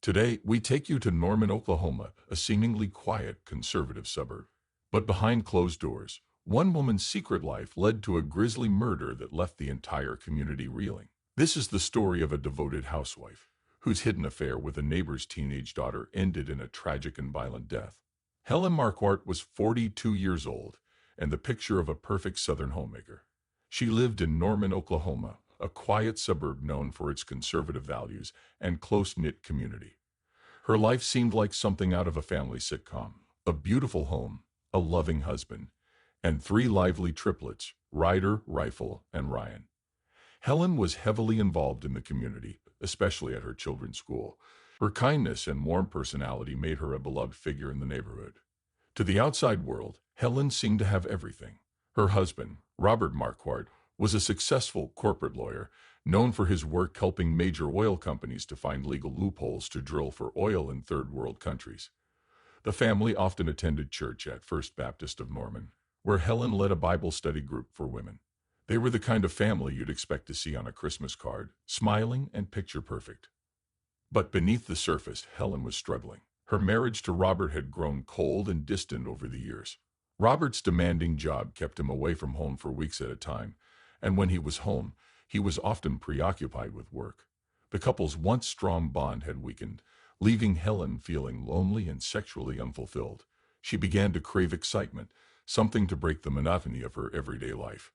Today, we take you to Norman, Oklahoma, a seemingly quiet, conservative suburb. But behind closed doors, one woman's secret life led to a grisly murder that left the entire community reeling. This is the story of a devoted housewife, whose hidden affair with a neighbor's teenage daughter ended in a tragic and violent death. Helen Marquardt was 42 years old, and the picture of a perfect Southern homemaker. She lived in Norman, Oklahoma, a quiet suburb known for its conservative values and close-knit community. Her life seemed like something out of a family sitcom: a beautiful home, a loving husband, and three lively triplets, Ryder, Rifle, and Ryan. Helen was heavily involved in the community, especially at her children's school. Her kindness and warm personality made her a beloved figure in the neighborhood. To the outside world, Helen seemed to have everything. Her husband, Robert Marquardt, was a successful corporate lawyer, known for his work helping major oil companies to find legal loopholes to drill for oil in third-world countries. The family often attended church at First Baptist of Norman, where Helen led a Bible study group for women. They were the kind of family you'd expect to see on a Christmas card, smiling and picture-perfect. But beneath the surface, Helen was struggling. Her marriage to Robert had grown cold and distant over the years. Robert's demanding job kept him away from home for weeks at a time, and when he was home, he was often preoccupied with work. The couple's once strong bond had weakened, leaving Helen feeling lonely and sexually unfulfilled. She began to crave excitement, something to break the monotony of her everyday life.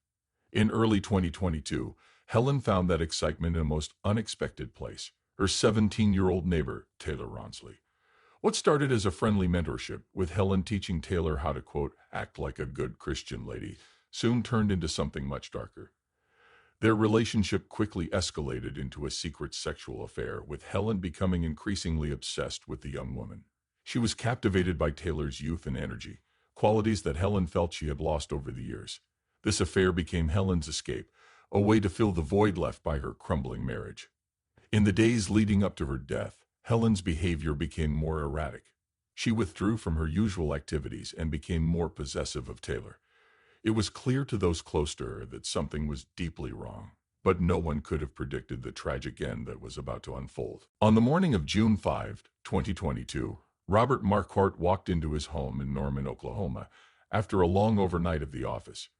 In early 2022, Helen found that excitement in a most unexpected place: her 17-year-old neighbor, Taylor Ronsley. What started as a friendly mentorship, with Helen teaching Taylor how to, quote, act like a good Christian lady, soon turned into something much darker. Their relationship quickly escalated into a secret sexual affair, with Helen becoming increasingly obsessed with the young woman. She was captivated by Taylor's youth and energy, qualities that Helen felt she had lost over the years. This affair became Helen's escape, a way to fill the void left by her crumbling marriage. In the days leading up to her death, Helen's behavior became more erratic. She withdrew from her usual activities and became more possessive of Taylor. It was clear to those close to her that something was deeply wrong, but no one could have predicted the tragic end that was about to unfold. On the morning of June 5, 2022, Robert Marquardt walked into his home in Norman, Oklahoma, after a long overnight at the office.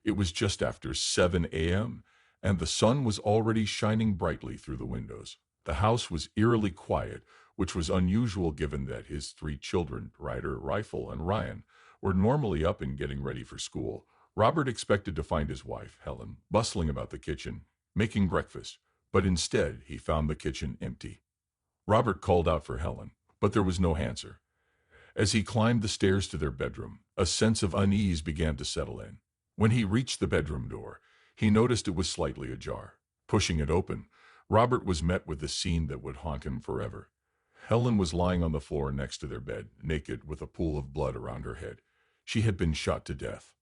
It was just after 7 a.m., and the sun was already shining brightly through the windows. The house was eerily quiet, which was unusual given that his three children, Ryder, Rifle, and Ryan, were normally up and getting ready for school. Robert expected to find his wife, Helen, bustling about the kitchen, making breakfast, but instead he found the kitchen empty. Robert called out for Helen, but there was no answer. As he climbed the stairs to their bedroom, a sense of unease began to settle in. When he reached the bedroom door, he noticed it was slightly ajar. Pushing it open, Robert was met with a scene that would haunt him forever. Helen was lying on the floor next to their bed, naked, with a pool of blood around her head. She had been shot to death.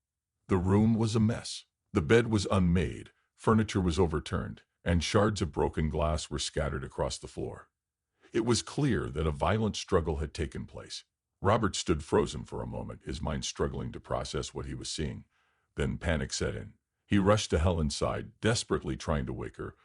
The room was a mess. The bed was unmade, furniture was overturned, and shards of broken glass were scattered across the floor. It was clear that a violent struggle had taken place. Robert stood frozen for a moment, his mind struggling to process what he was seeing. Then panic set in. He rushed to Helen's side, desperately trying to wake her,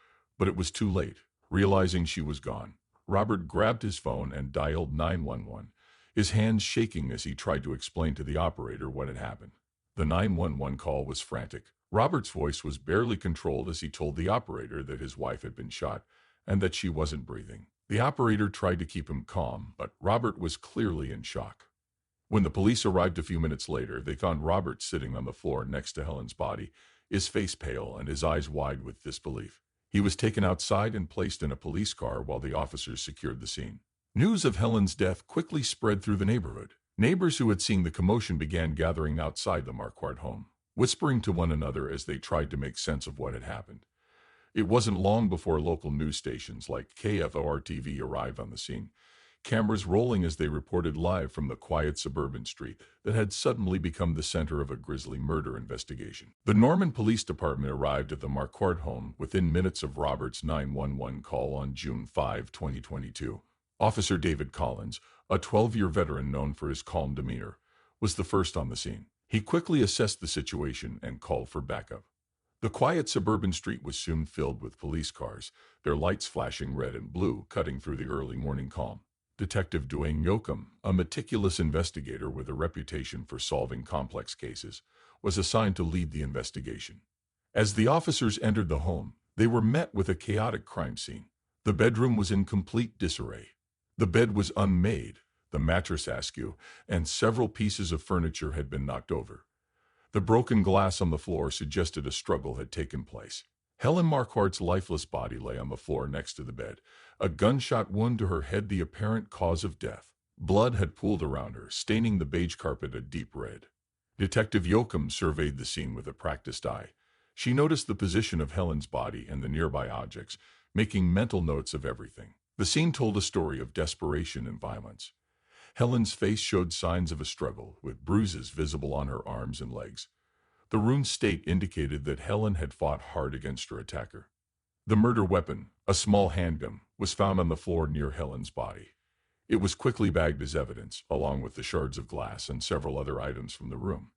but it was too late. Realizing she was gone, Robert grabbed his phone and dialed 911, his hands shaking as he tried to explain to the operator what had happened. The 911 call was frantic. Robert's voice was barely controlled as he told the operator that his wife had been shot and that she wasn't breathing. The operator tried to keep him calm, but Robert was clearly in shock. When the police arrived a few minutes later, they found Robert sitting on the floor next to Helen's body, his face pale and his eyes wide with disbelief. He was taken outside and placed in a police car while the officers secured the scene. News of Helen's death quickly spread through the neighborhood. Neighbors who had seen the commotion began gathering outside the Marquardt home, whispering to one another as they tried to make sense of what had happened. It wasn't long before local news stations like KFOR-TV arrived on the scene, cameras rolling as they reported live from the quiet suburban street that had suddenly become the center of a grisly murder investigation. The Norman Police Department arrived at the Marquardt home within minutes of Robert's 911 call on June 5, 2022. Officer David Collins, a 12-year veteran known for his calm demeanor, was the first on the scene. He quickly assessed the situation and called for backup. The quiet suburban street was soon filled with police cars, their lights flashing red and blue, cutting through the early morning calm. Detective Dwayne Yoakum, a meticulous investigator with a reputation for solving complex cases, was assigned to lead the investigation. As the officers entered the home, they were met with a chaotic crime scene. The bedroom was in complete disarray. The bed was unmade, the mattress askew, and several pieces of furniture had been knocked over. The broken glass on the floor suggested a struggle had taken place. Helen Marquardt's lifeless body lay on the floor next to the bed, a gunshot wound to her head the apparent cause of death. Blood had pooled around her, staining the beige carpet a deep red. Detective Yoakum surveyed the scene with a practiced eye. She noticed the position of Helen's body and the nearby objects, making mental notes of everything. The scene told a story of desperation and violence. Helen's face showed signs of a struggle, with bruises visible on her arms and legs. The room's state indicated that Helen had fought hard against her attacker. The murder weapon, a small handgun, was found on the floor near Helen's body. It was quickly bagged as evidence, along with the shards of glass and several other items from the room.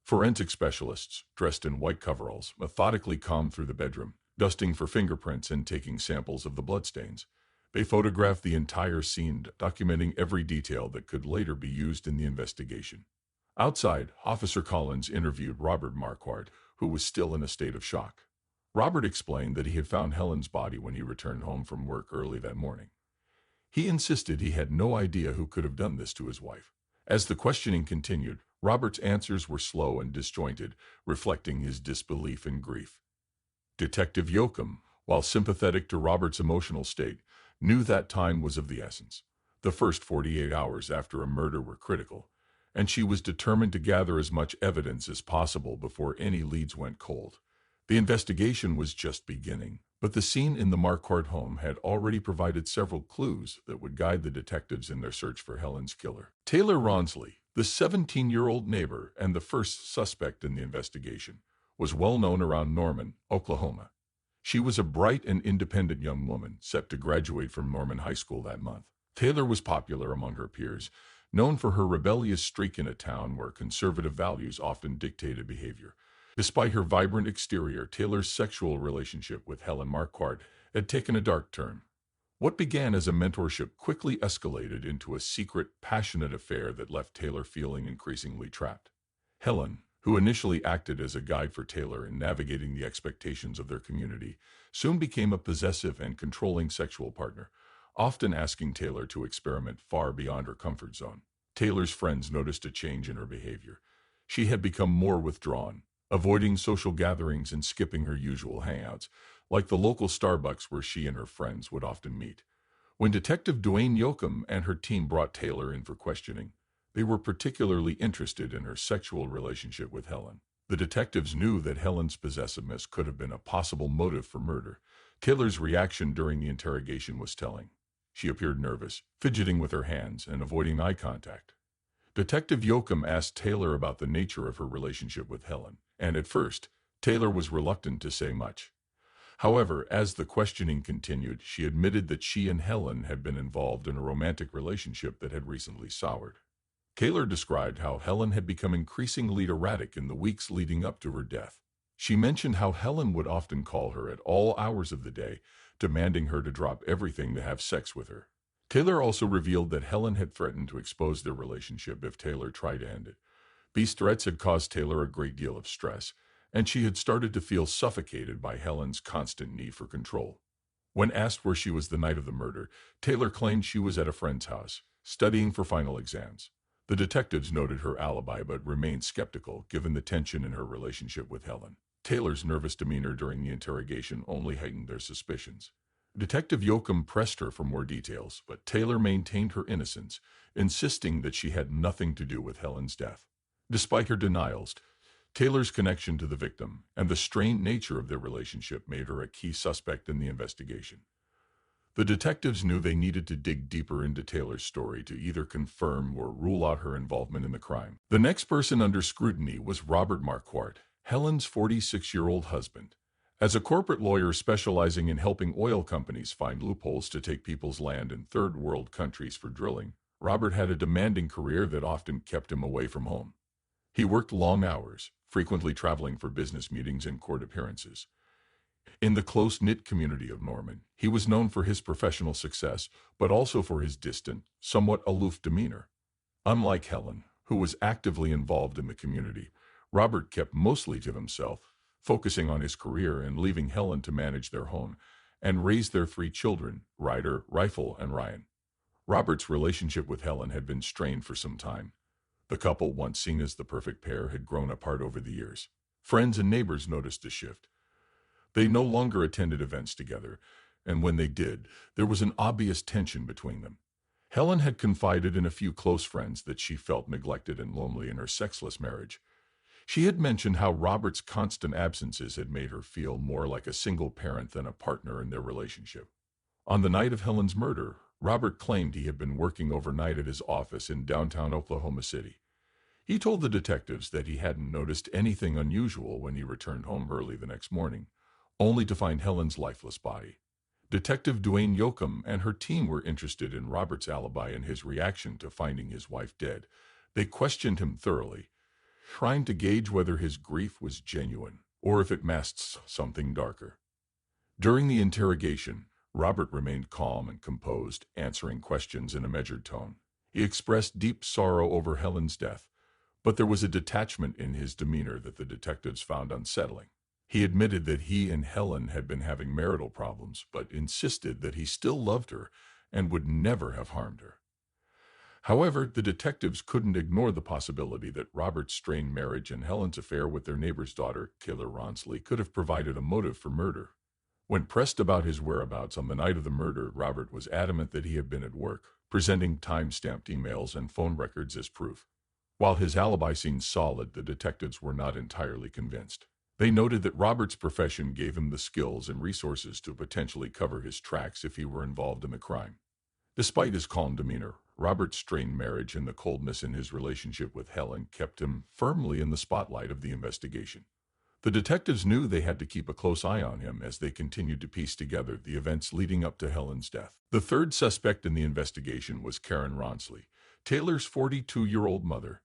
Forensic specialists, dressed in white coveralls, methodically combed through the bedroom, dusting for fingerprints and taking samples of the bloodstains. They photographed the entire scene, documenting every detail that could later be used in the investigation. Outside, Officer Collins interviewed Robert Marquardt, who was still in a state of shock. Robert explained that he had found Helen's body when he returned home from work early that morning. He insisted he had no idea who could have done this to his wife. As the questioning continued, Robert's answers were slow and disjointed, reflecting his disbelief and grief. Detective Yoakum, while sympathetic to Robert's emotional state, knew that time was of the essence. The first 48 hours after a murder were critical, and she was determined to gather as much evidence as possible before any leads went cold. The investigation was just beginning, but the scene in the Marquardt home had already provided several clues that would guide the detectives in their search for Helen's killer. Taylor Ronsley, the 17-year-old neighbor and the first suspect in the investigation, was well known around Norman, Oklahoma. She was a bright and independent young woman set to graduate from Norman High School that month. Taylor was popular among her peers, known for her rebellious streak in a town where conservative values often dictated behavior. Despite her vibrant exterior, Taylor's sexual relationship with Helen Marquardt had taken a dark turn. What began as a mentorship quickly escalated into a secret, passionate affair that left Taylor feeling increasingly trapped. Helen, who initially acted as a guide for Taylor in navigating the expectations of their community, soon became a possessive and controlling sexual partner, often asking Taylor to experiment far beyond her comfort zone. Taylor's friends noticed a change in her behavior. She had become more withdrawn, avoiding social gatherings and skipping her usual hangouts, like the local Starbucks where she and her friends would often meet. When Detective Dwayne Yoakum and her team brought Taylor in for questioning, they were particularly interested in her sexual relationship with Helen. The detectives knew that Helen's possessiveness could have been a possible motive for murder. Taylor's reaction during the interrogation was telling. She appeared nervous, fidgeting with her hands and avoiding eye contact. Detective Yoakum asked Taylor about the nature of her relationship with Helen, and at first, Taylor was reluctant to say much. However, as the questioning continued, she admitted that she and Helen had been involved in a romantic relationship that had recently soured. Taylor described how Helen had become increasingly erratic in the weeks leading up to her death. She mentioned how Helen would often call her at all hours of the day, demanding her to drop everything to have sex with her. Taylor also revealed that Helen had threatened to expose their relationship if Taylor tried to end it. These threats had caused Taylor a great deal of stress, and she had started to feel suffocated by Helen's constant need for control. When asked where she was the night of the murder, Taylor claimed she was at a friend's house, studying for final exams. The detectives noted her alibi but remained skeptical given the tension in her relationship with Helen. Taylor's nervous demeanor during the interrogation only heightened their suspicions. Detective Yoakum pressed her for more details, but Taylor maintained her innocence, insisting that she had nothing to do with Helen's death. Despite her denials, Taylor's connection to the victim and the strained nature of their relationship made her a key suspect in the investigation. The detectives knew they needed to dig deeper into Taylor's story to either confirm or rule out her involvement in the crime. The next person under scrutiny was Robert Marquardt, Helen's 46-year-old husband. As a corporate lawyer specializing in helping oil companies find loopholes to take people's land in third-world countries for drilling, Robert had a demanding career that often kept him away from home. He worked long hours, frequently traveling for business meetings and court appearances. In the close-knit community of Norman, he was known for his professional success, but also for his distant, somewhat aloof demeanor. Unlike Helen, who was actively involved in the community, Robert kept mostly to himself, focusing on his career and leaving Helen to manage their home and raise their three children, Ryder, Rifle, and Ryan. Robert's relationship with Helen had been strained for some time. The couple, once seen as the perfect pair, had grown apart over the years. Friends and neighbors noticed a shift. They no longer attended events together, and when they did, there was an obvious tension between them. Helen had confided in a few close friends that she felt neglected and lonely in her sexless marriage. She had mentioned how Robert's constant absences had made her feel more like a single parent than a partner in their relationship. On the night of Helen's murder, Robert claimed he had been working overnight at his office in downtown Oklahoma City. He told the detectives that he hadn't noticed anything unusual when he returned home early the next morning, only to find Helen's lifeless body. Detective Dwayne Yoakum and her team were interested in Robert's alibi and his reaction to finding his wife dead. They questioned him thoroughly, trying to gauge whether his grief was genuine or if it masked something darker. During the interrogation, Robert remained calm and composed, answering questions in a measured tone. He expressed deep sorrow over Helen's death, but there was a detachment in his demeanor that the detectives found unsettling. He admitted that he and Helen had been having marital problems, but insisted that he still loved her and would never have harmed her. However, the detectives couldn't ignore the possibility that Robert's strained marriage and Helen's affair with their neighbor's daughter, Killer Ronsley, could have provided a motive for murder. When pressed about his whereabouts on the night of the murder, Robert was adamant that he had been at work, presenting time-stamped emails and phone records as proof. While his alibi seemed solid, the detectives were not entirely convinced. They noted that Robert's profession gave him the skills and resources to potentially cover his tracks if he were involved in the crime. Despite his calm demeanor, Robert's strained marriage and the coldness in his relationship with Helen kept him firmly in the spotlight of the investigation. The detectives knew they had to keep a close eye on him as they continued to piece together the events leading up to Helen's death. The third suspect in the investigation was Karen Ronsley, Taylor's 42-year-old mother.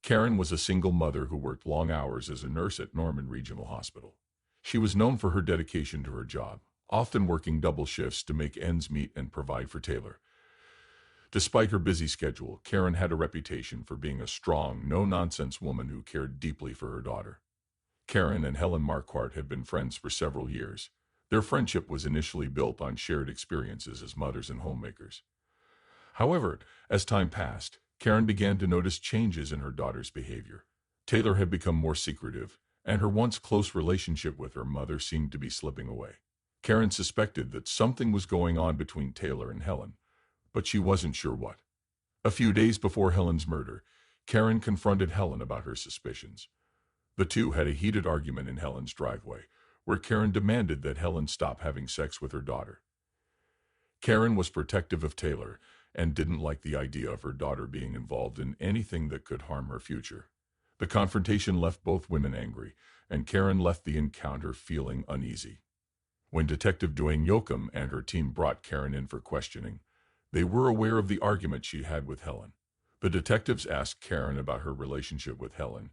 Karen was a single mother who worked long hours as a nurse at Norman Regional Hospital. She was known for her dedication to her job, often working double shifts to make ends meet and provide for Taylor. Despite her busy schedule, Karen had a reputation for being a strong, no-nonsense woman who cared deeply for her daughter. Karen and Helen Marquardt had been friends for several years. Their friendship was initially built on shared experiences as mothers and homemakers. However, as time passed, Karen began to notice changes in her daughter's behavior. Taylor had become more secretive, and her once close relationship with her mother seemed to be slipping away. Karen suspected that something was going on between Taylor and Helen, but she wasn't sure what. A few days before Helen's murder, Karen confronted Helen about her suspicions. The two had a heated argument in Helen's driveway, where Karen demanded that Helen stop having sex with her daughter. Karen was protective of Taylor and didn't like the idea of her daughter being involved in anything that could harm her future. The confrontation left both women angry, and Karen left the encounter feeling uneasy. When Detective Dwayne Yoakum and her team brought Karen in for questioning, they were aware of the argument she had with Helen. The detectives asked Karen about her relationship with Helen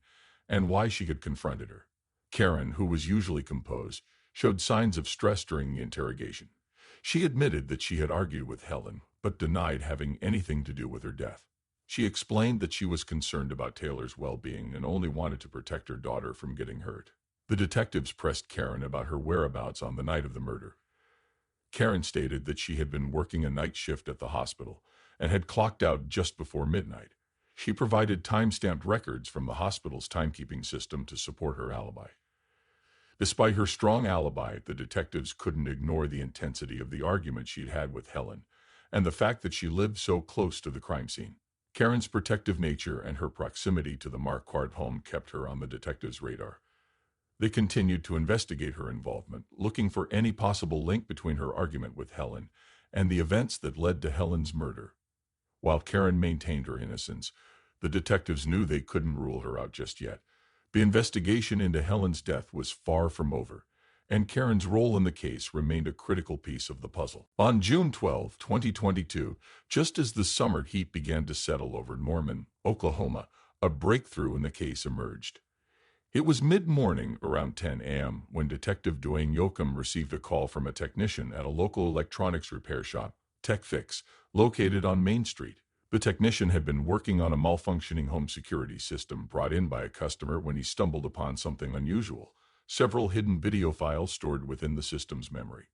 and why she had confronted her. Karen, who was usually composed, showed signs of stress during the interrogation. She admitted that she had argued with Helen, but denied having anything to do with her death. She explained that she was concerned about Taylor's well-being and only wanted to protect her daughter from getting hurt. The detectives pressed Karen about her whereabouts on the night of the murder. Karen stated that she had been working a night shift at the hospital and had clocked out just before midnight. She provided time-stamped records from the hospital's timekeeping system to support her alibi. Despite her strong alibi, the detectives couldn't ignore the intensity of the argument she'd had with Helen and the fact that she lived so close to the crime scene. Karen's protective nature and her proximity to the Marquardt home kept her on the detectives' radar. They continued to investigate her involvement, looking for any possible link between her argument with Helen and the events that led to Helen's murder. While Karen maintained her innocence, the detectives knew they couldn't rule her out just yet. The investigation into Helen's death was far from over, and Karen's role in the case remained a critical piece of the puzzle. On June 12, 2022, just as the summer heat began to settle over Norman, Oklahoma, a breakthrough in the case emerged. It was mid-morning, around 10 a.m., when Detective Dwayne Yoakum received a call from a technician at a local electronics repair shop, TechFix, located on Main Street. The technician had been working on a malfunctioning home security system brought in by a customer when he stumbled upon something unusual: several hidden video files stored within the system's memory.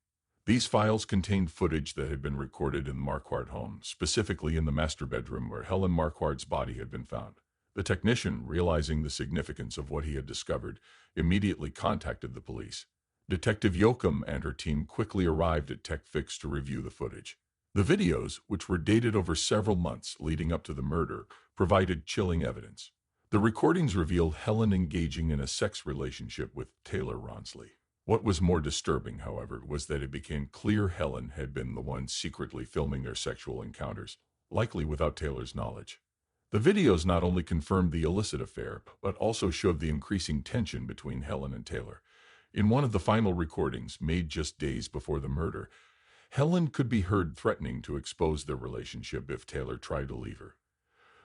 These files contained footage that had been recorded in the Marquardt home, specifically in the master bedroom where Helen Marquardt's body had been found. The technician, realizing the significance of what he had discovered, immediately contacted the police. Detective Yoakum and her team quickly arrived at TechFix to review the footage. The videos, which were dated over several months leading up to the murder, provided chilling evidence. The recordings revealed Helen engaging in a sex relationship with Taylor Ronsley. What was more disturbing, however, was that it became clear Helen had been the one secretly filming their sexual encounters, likely without Taylor's knowledge. The videos not only confirmed the illicit affair, but also showed the increasing tension between Helen and Taylor. In one of the final recordings, made just days before the murder, Helen could be heard threatening to expose their relationship if Taylor tried to leave her.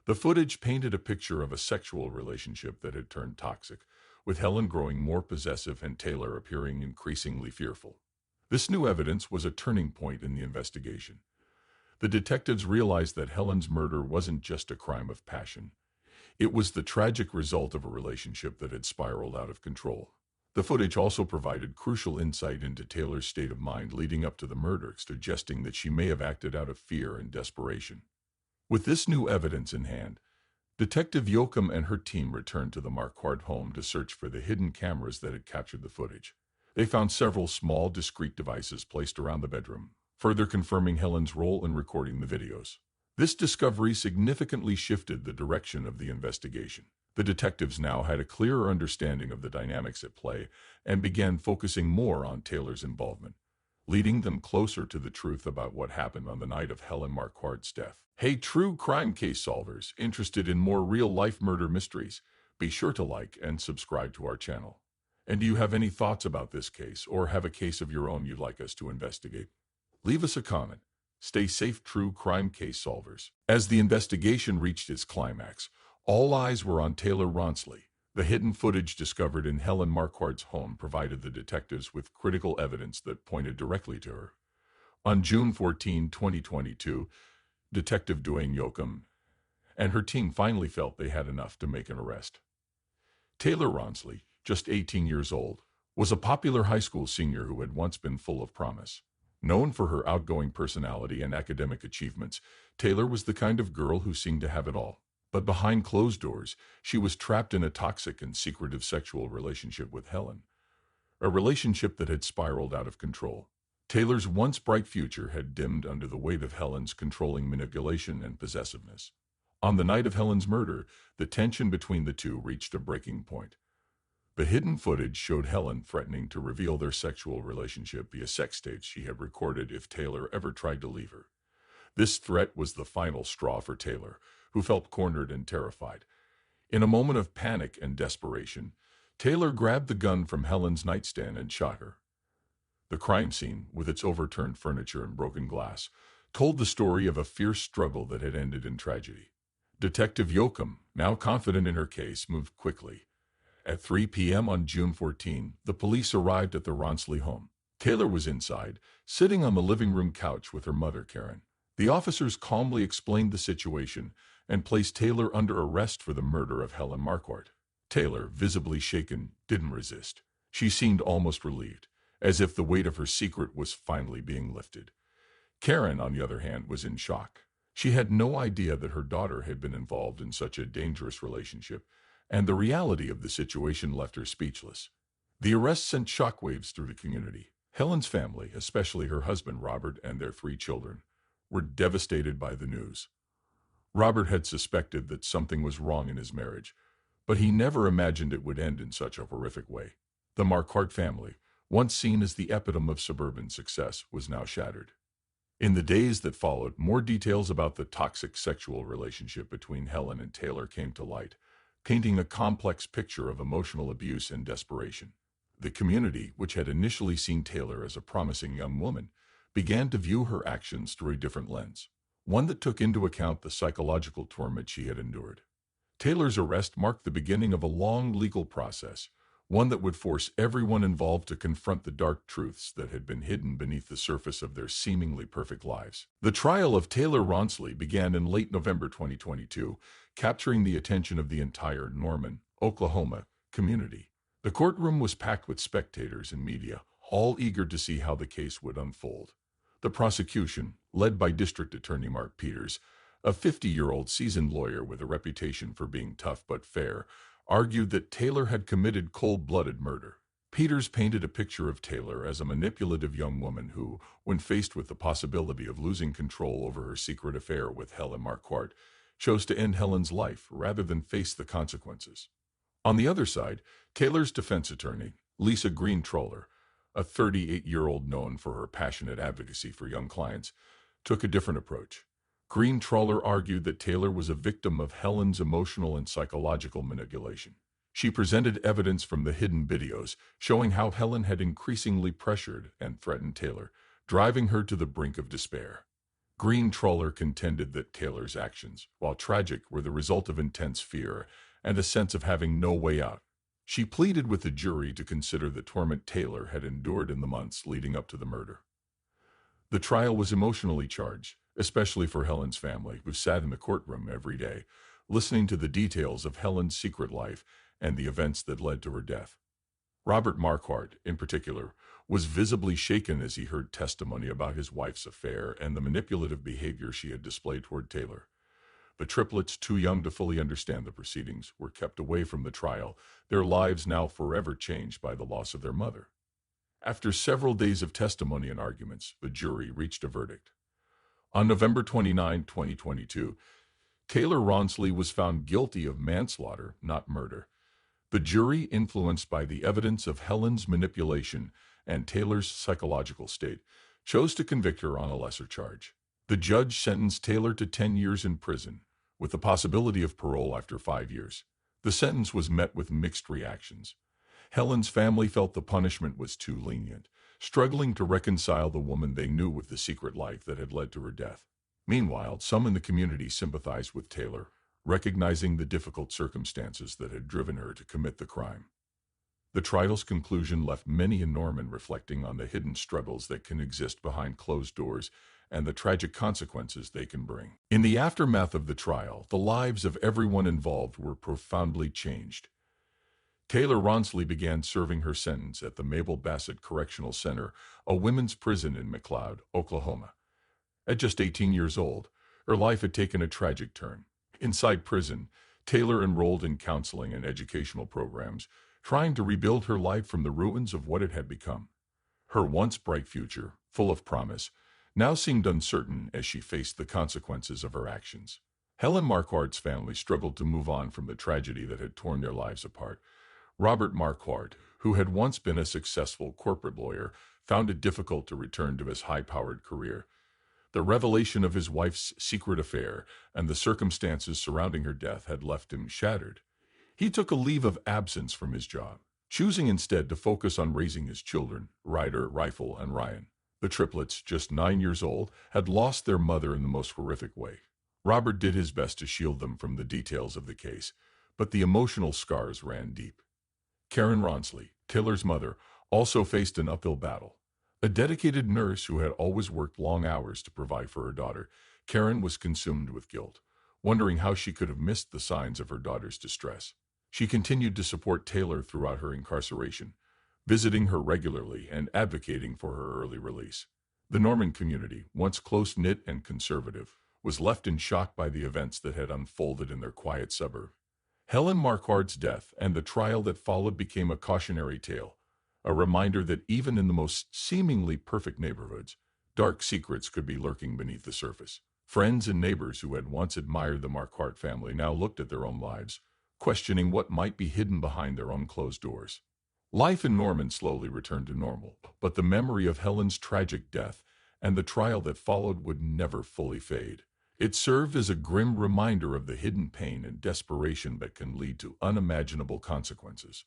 The footage painted a picture of a sexual relationship that had turned toxic, with Helen growing more possessive and Taylor appearing increasingly fearful. This new evidence was a turning point in the investigation. The detectives realized that Helen's murder wasn't just a crime of passion. It was the tragic result of a relationship that had spiraled out of control. The footage also provided crucial insight into Taylor's state of mind leading up to the murder, suggesting that she may have acted out of fear and desperation. With this new evidence in hand, Detective Yoakum and her team returned to the Marquardt home to search for the hidden cameras that had captured the footage. They found several small, discrete devices placed around the bedroom, further confirming Helen's role in recording the videos. This discovery significantly shifted the direction of the investigation. The detectives now had a clearer understanding of the dynamics at play and began focusing more on Taylor's involvement, leading them closer to the truth about what happened on the night of Helen Marquardt's death. Hey, true crime case solvers interested in more real-life murder mysteries, be sure to like and subscribe to our channel. And do you have any thoughts about this case or have a case of your own you'd like us to investigate? Leave us a comment. Stay safe, true crime case solvers. As the investigation reached its climax, all eyes were on Taylor Ronsley. The hidden footage discovered in Helen Marquardt's home provided the detectives with critical evidence that pointed directly to her. On June 14, 2022, Detective Dwayne Yoakum and her team finally felt they had enough to make an arrest. Taylor Ronsley, just 18 years old, was a popular high school senior who had once been full of promise. Known for her outgoing personality and academic achievements, Taylor was the kind of girl who seemed to have it all. But behind closed doors, she was trapped in a toxic and secretive sexual relationship with Helen, a relationship that had spiraled out of control. Taylor's once bright future had dimmed under the weight of Helen's controlling manipulation and possessiveness. On the night of Helen's murder, the tension between the two reached a breaking point. The hidden footage showed Helen threatening to reveal their sexual relationship via sex tapes she had recorded if Taylor ever tried to leave her. This threat was the final straw for Taylor, who felt cornered and terrified. In a moment of panic and desperation, Taylor grabbed the gun from Helen's nightstand and shot her. The crime scene, with its overturned furniture and broken glass, told the story of a fierce struggle that had ended in tragedy. Detective Yoakum, now confident in her case, moved quickly. At 3 p.m. on June 14, the police arrived at the Ronsley home. Taylor was inside, sitting on the living room couch with her mother, Karen. The officers calmly explained the situation and placed Taylor under arrest for the murder of Helen Marquardt. Taylor, visibly shaken, didn't resist. She seemed almost relieved, as if the weight of her secret was finally being lifted. Karen, on the other hand, was in shock. She had no idea that her daughter had been involved in such a dangerous relationship, and the reality of the situation left her speechless. The arrest sent shockwaves through the community. Helen's family, especially her husband Robert and their 3 children, were devastated by the news. Robert had suspected that something was wrong in his marriage, but he never imagined it would end in such a horrific way. The Marquardt family, once seen as the epitome of suburban success, was now shattered. In the days that followed, more details about the toxic sexual relationship between Helen and Taylor came to light, painting a complex picture of emotional abuse and desperation. The community, which had initially seen Taylor as a promising young woman, began to view her actions through a different lens, one that took into account the psychological torment she had endured. Taylor's arrest marked the beginning of a long legal process, one that would force everyone involved to confront the dark truths that had been hidden beneath the surface of their seemingly perfect lives. The trial of Taylor Ronsley began in late November 2022, capturing the attention of the entire Norman, Oklahoma, community. The courtroom was packed with spectators and media, all eager to see how the case would unfold. The prosecution, led by District Attorney Mark Peters, a 50-year-old seasoned lawyer with a reputation for being tough but fair, argued that Taylor had committed cold-blooded murder. Peters painted a picture of Taylor as a manipulative young woman who, when faced with the possibility of losing control over her secret affair with Helen Marquardt, chose to end Helen's life rather than face the consequences. On the other side, Taylor's defense attorney, Lisa Green-Troller, a 38-year-old known for her passionate advocacy for young clients, took a different approach. Green-Troller argued that Taylor was a victim of Helen's emotional and psychological manipulation. She presented evidence from the hidden videos showing how Helen had increasingly pressured and threatened Taylor, driving her to the brink of despair. Green-Troller contended that Taylor's actions, while tragic, were the result of intense fear and a sense of having no way out. She pleaded with the jury to consider the torment Taylor had endured in the months leading up to the murder. The trial was emotionally charged, especially for Helen's family, who sat in the courtroom every day, listening to the details of Helen's secret life and the events that led to her death. Robert Marquardt, in particular, was visibly shaken as he heard testimony about his wife's affair and the manipulative behavior she had displayed toward Taylor. The triplets, too young to fully understand the proceedings, were kept away from the trial, their lives now forever changed by the loss of their mother. After several days of testimony and arguments, the jury reached a verdict. On November 29, 2022, Taylor Ronsley was found guilty of manslaughter, not murder. The jury, influenced by the evidence of Helen's manipulation and Taylor's psychological state, chose to convict her on a lesser charge. The judge sentenced Taylor to 10 years in prison, with the possibility of parole after 5 years. The sentence was met with mixed reactions. Helen's family felt the punishment was too lenient, struggling to reconcile the woman they knew with the secret life that had led to her death. Meanwhile, some in the community sympathized with Taylor, recognizing the difficult circumstances that had driven her to commit the crime. The trial's conclusion left many in Norman reflecting on the hidden struggles that can exist behind closed doors and the tragic consequences they can bring. In the aftermath of the trial, the lives of everyone involved were profoundly changed. Taylor Ronsley began serving her sentence at the Mabel Bassett Correctional Center, a women's prison in McLeod, Oklahoma. At just 18 years old, her life had taken a tragic turn. Inside prison, Taylor enrolled in counseling and educational programs, trying to rebuild her life from the ruins of what it had become. Her once bright future, full of promise, now seemed uncertain as she faced the consequences of her actions. Helen Marquardt's family struggled to move on from the tragedy that had torn their lives apart. Robert Marquardt, who had once been a successful corporate lawyer, found it difficult to return to his high-powered career. The revelation of his wife's secret affair and the circumstances surrounding her death had left him shattered. He took a leave of absence from his job, choosing instead to focus on raising his children, Ryder, Rifle, and Ryan. The triplets, just 9 years old, had lost their mother in the most horrific way. Robert did his best to shield them from the details of the case, but the emotional scars ran deep. Karen Ronsley, Taylor's mother, also faced an uphill battle. A dedicated nurse who had always worked long hours to provide for her daughter, Karen was consumed with guilt, wondering how she could have missed the signs of her daughter's distress. She continued to support Taylor throughout her incarceration, visiting her regularly and advocating for her early release. The Norman community, once close-knit and conservative, was left in shock by the events that had unfolded in their quiet suburb. Helen Marquardt's death and the trial that followed became a cautionary tale, a reminder that even in the most seemingly perfect neighborhoods, dark secrets could be lurking beneath the surface. Friends and neighbors who had once admired the Marquardt family now looked at their own lives, questioning what might be hidden behind their own closed doors. Life in Norman slowly returned to normal, but the memory of Helen's tragic death and the trial that followed would never fully fade. It served as a grim reminder of the hidden pain and desperation that can lead to unimaginable consequences.